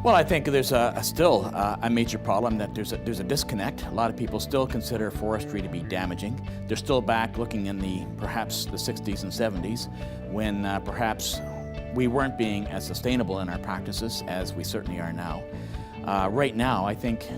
Well, I think there's still a major problem that there's a disconnect. A lot of people still consider forestry to be damaging. They're still back looking in perhaps the 60s and 70s when perhaps we weren't being as sustainable in our practices as we certainly are now. Right now, I think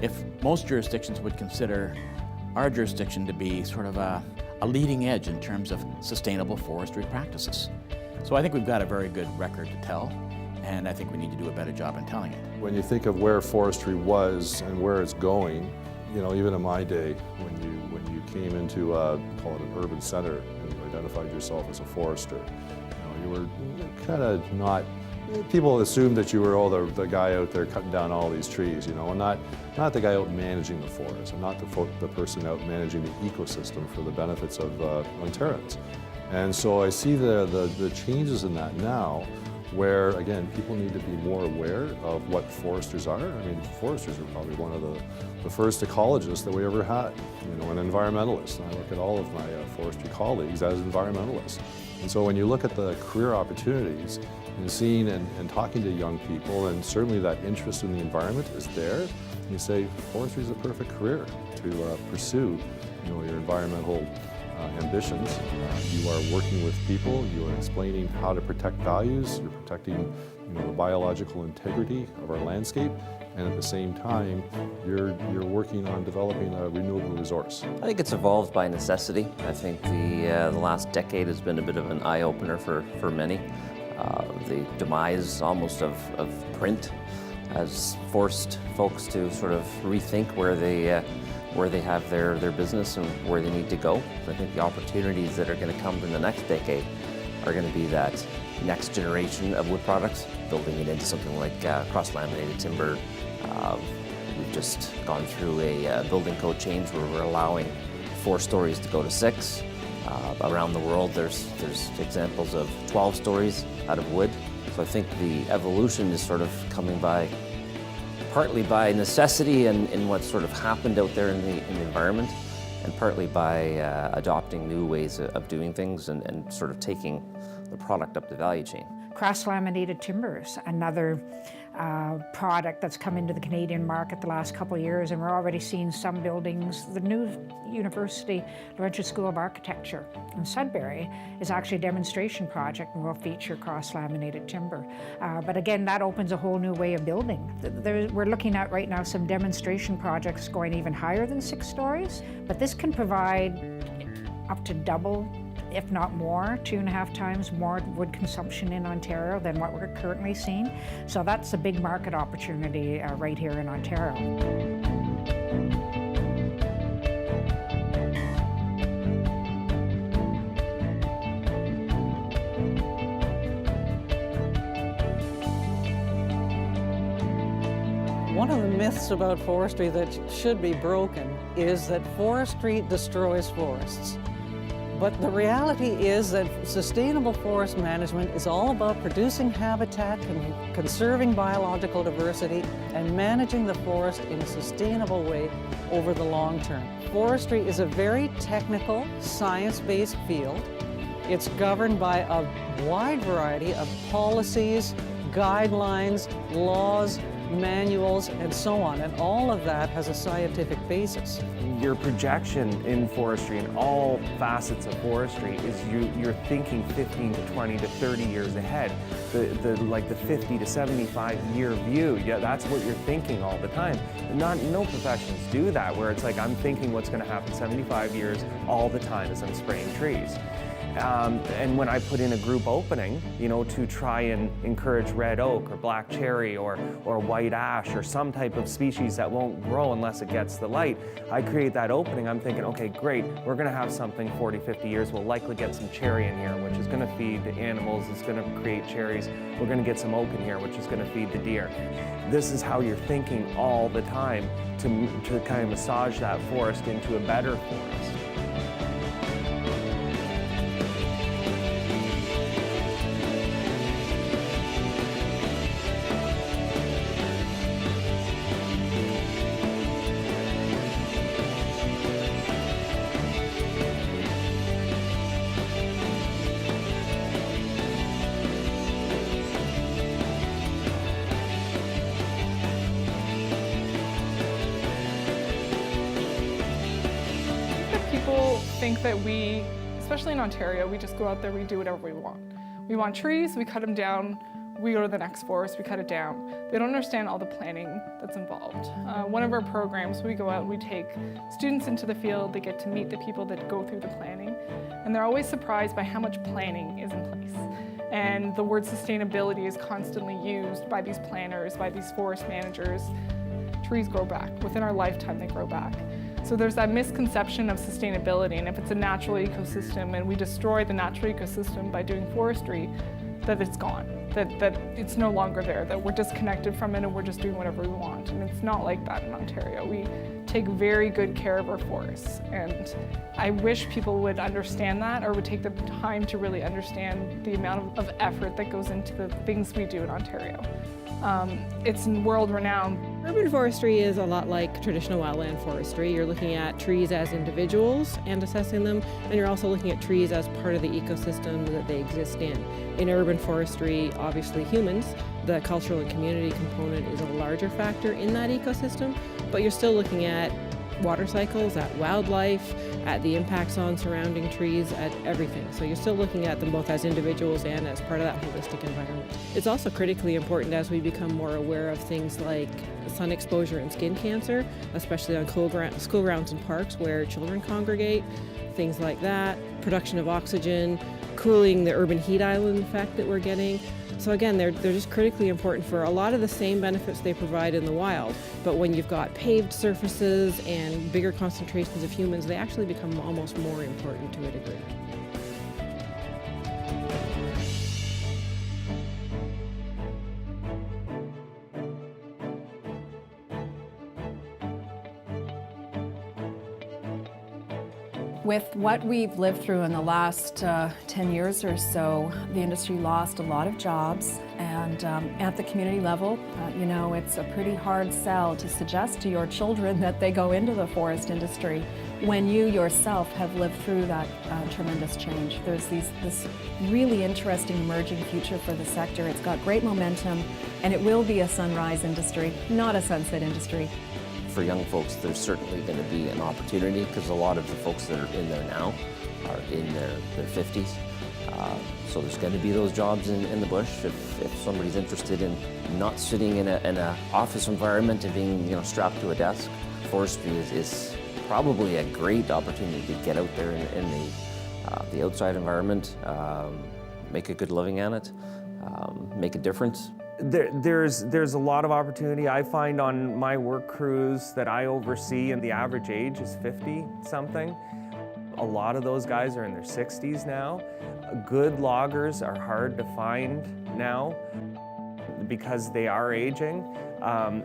if most jurisdictions would consider our jurisdiction to be sort of a leading edge in terms of sustainable forestry practices. So I think we've got a very good record to tell. And I think we need to do a better job in telling it. When you think of where forestry was and where it's going, you know, even in my day, when you came into call it an urban center and you identified yourself as a forester, you were kind of not. People assumed that you were the guy out there cutting down all these trees, you know, and not the guy out managing the forest, and not the person out managing the ecosystem for the benefits of Ontarians. And so I see the changes in that now, where, again, people need to be more aware of what foresters are. I mean, foresters are probably one of the first ecologists that we ever had, you know, an environmentalist. And I look at all of my forestry colleagues as environmentalists. And so when you look at the career opportunities and seeing and talking to young people, and certainly that interest in the environment is there, you say forestry is a perfect career to pursue, you know, your environmental ambitions. You are working with people, you are explaining how to protect values, you're protecting, you know, the biological integrity of our landscape, and at the same time, you're working on developing a renewable resource. I think it's evolved by necessity. I think the last decade has been a bit of an eye-opener for many. The demise almost of print has forced folks to sort of rethink where they have their business and where they need to go. So I think the opportunities that are going to come in the next decade are going to be that next generation of wood products, building it into something like cross-laminated timber. We've just gone through a building code change where we're allowing 4 stories to go to 6. Around the world, there's examples of 12 stories out of wood. So I think the evolution is sort of coming by partly by necessity and what sort of happened out there in the environment, and partly by adopting new ways of doing things and sort of taking the product up the value chain. Cross-laminated timbers, another product that's come into the Canadian market the last couple of years, and we're already seeing some buildings. The new University Laurentian School of Architecture in Sudbury is actually a demonstration project and will feature cross-laminated timber. But again, that opens a whole new way of building. We're looking at right now some demonstration projects going even higher than 6 stories, but this can provide up to double, if not more, 2.5 times more wood consumption in Ontario than what we're currently seeing. So that's a big market opportunity right here in Ontario. One of the myths about forestry that should be broken is that forestry destroys forests. But the reality is that sustainable forest management is all about producing habitat, conserving biological diversity, and managing the forest in a sustainable way over the long term. Forestry is a very technical, science-based field. It's governed by a wide variety of policies, guidelines, laws, manuals, and so on, and all of that has a scientific basis. Your projection in forestry and all facets of forestry is you're thinking 15 to 20 to 30 years ahead. Like the 50 to 75 year view, yeah, that's what you're thinking all the time. No professions do that, where it's like I'm thinking what's going to happen 75 years all the time as I'm spraying trees. And when I put in a group opening, you know, to try and encourage red oak or black cherry or white ash or some type of species that won't grow unless it gets the light, I create that opening. I'm thinking, okay, great, we're going to have something 40, 50 years. We'll likely get some cherry in here, which is going to feed the animals. It's going to create cherries. We're going to get some oak in here, which is going to feed the deer. This is how you're thinking all the time to kind of massage that forest into a better forest. think that we, especially in Ontario, we just go out there, we do whatever we want. We want trees, we cut them down, we go to the next forest, we cut it down. They don't understand all the planning that's involved. One of our programs, we go out, we take students into the field, they get to meet the people that go through the planning, and they're always surprised by how much planning is in place. And the word sustainability is constantly used by these planners, by these forest managers. Trees grow back. Within our lifetime, they grow back. So there's that misconception of sustainability, and if it's a natural ecosystem and we destroy the natural ecosystem by doing forestry, that it's gone, that it's no longer there, that we're disconnected from it and we're just doing whatever we want. And it's not like that in Ontario. We take very good care of our forests, and I wish people would understand that, or would take the time to really understand the amount of effort that goes into the things we do in Ontario. It's world-renowned. Urban forestry is a lot like traditional wildland forestry. You're looking at trees as individuals and assessing them, and you're also looking at trees as part of the ecosystem that they exist in. In urban forestry, obviously humans, the cultural and community component is a larger factor in that ecosystem, but you're still looking at water cycles, at wildlife, at the impacts on surrounding trees, at everything. So you're still looking at them both as individuals and as part of that holistic environment. It's also critically important as we become more aware of things like sun exposure and skin cancer, especially on school grounds and parks where children congregate, things like that, production of oxygen, cooling the urban heat island effect that we're getting. So again, they're just critically important for a lot of the same benefits they provide in the wild. But when you've got paved surfaces and bigger concentrations of humans, they actually become almost more important to a degree. With what we've lived through in the last 10 years or so, the industry lost a lot of jobs, and at the community level, you know, it's a pretty hard sell to suggest to your children that they go into the forest industry when you yourself have lived through that tremendous change. There's this really interesting emerging future for the sector. It's got great momentum, and it will be a sunrise industry, not a sunset industry. For young folks, there's certainly going to be an opportunity, because a lot of the folks that are in there now are in their 50s. So there's going to be those jobs in the bush if somebody's interested in not sitting in a office environment and being strapped to a desk. Forestry is probably a great opportunity to get out there in the outside environment, make a good living at it, make a difference. There's a lot of opportunity. I find on my work crews that I oversee, and the average age is 50-something. A lot of those guys are in their 60s now. Good loggers are hard to find now because they are aging.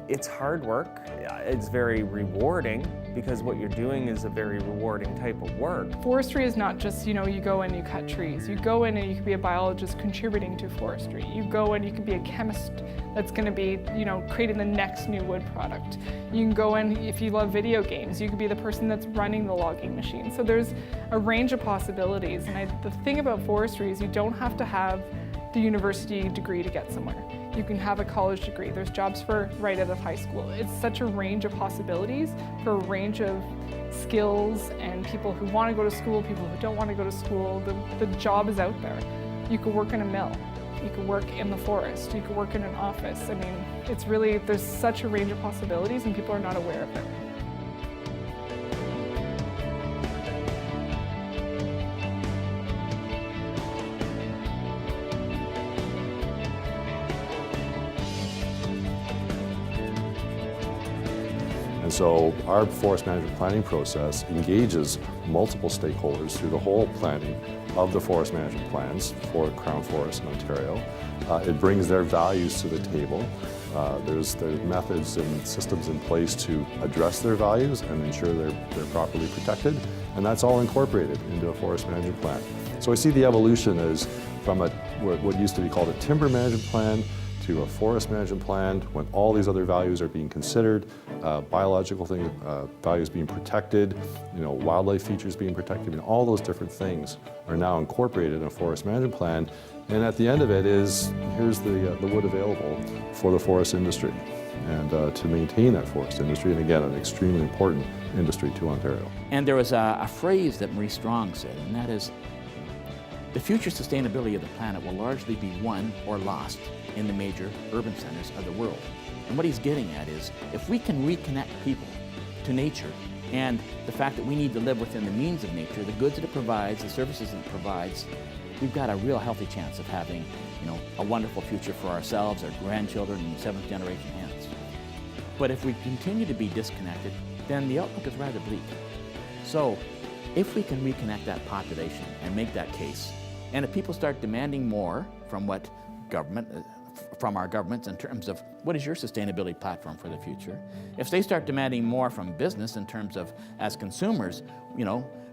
It's hard work. It's very rewarding because what you're doing is a very rewarding type of work. Forestry is not just, you go in and you cut trees. You go in and you can be a biologist contributing to forestry. You go in, you can be a chemist that's going to be, creating the next new wood product. You can go in, if you love video games, you could be the person that's running the logging machine. So there's a range of possibilities. And the thing about forestry is you don't have to have the university degree to get somewhere. You can have a college degree. There's jobs for right out of high school. It's such a range of possibilities for a range of skills and people who want to go to school, people who don't want to go to school. The job is out there. You could work in a mill. You could work in the forest. You could work in an office. I mean, it's really, there's such a range of possibilities and people are not aware of it. And so our forest management planning process engages multiple stakeholders through the whole planning of the forest management plans for Crown Forests in Ontario. It brings their values to the table. There's methods and systems in place to address their values and ensure they're properly protected, and that's all incorporated into a forest management plan. So I see the evolution as from what used to be called a timber management plan to a forest management plan, when all these other values are being considered, biological things, values being protected, wildlife features being protected, and all those different things are now incorporated in a forest management plan. And at the end of it is, here's the wood available for the forest industry, and to maintain that forest industry, and again, an extremely important industry to Ontario. And there was a phrase that Maurice Strong said, and that is, the future sustainability of the planet will largely be won or lost in the major urban centers of the world. And what he's getting at is, if we can reconnect people to nature and the fact that we need to live within the means of nature, the goods that it provides, the services that it provides, we've got a real healthy chance of having, a wonderful future for ourselves, our grandchildren, and seventh generation hence. But if we continue to be disconnected, then the outlook is rather bleak. So if we can reconnect that population and make that case, and if people start demanding more from from our governments in terms of what is your sustainability platform for the future, if they start demanding more from business in terms of, as consumers,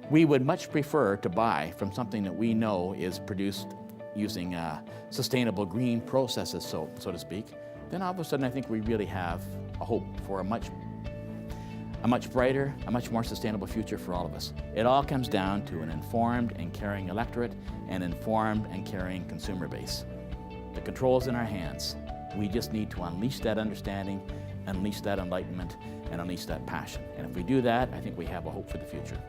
we would much prefer to buy from something that we know is produced using sustainable green processes, so to speak, then all of a sudden I think we really have a hope for a much brighter, a much more sustainable future for all of us. It all comes down to an informed and caring electorate, an informed and caring consumer base. The control's in our hands. We just need to unleash that understanding, unleash that enlightenment, and unleash that passion. And if we do that, I think we have a hope for the future.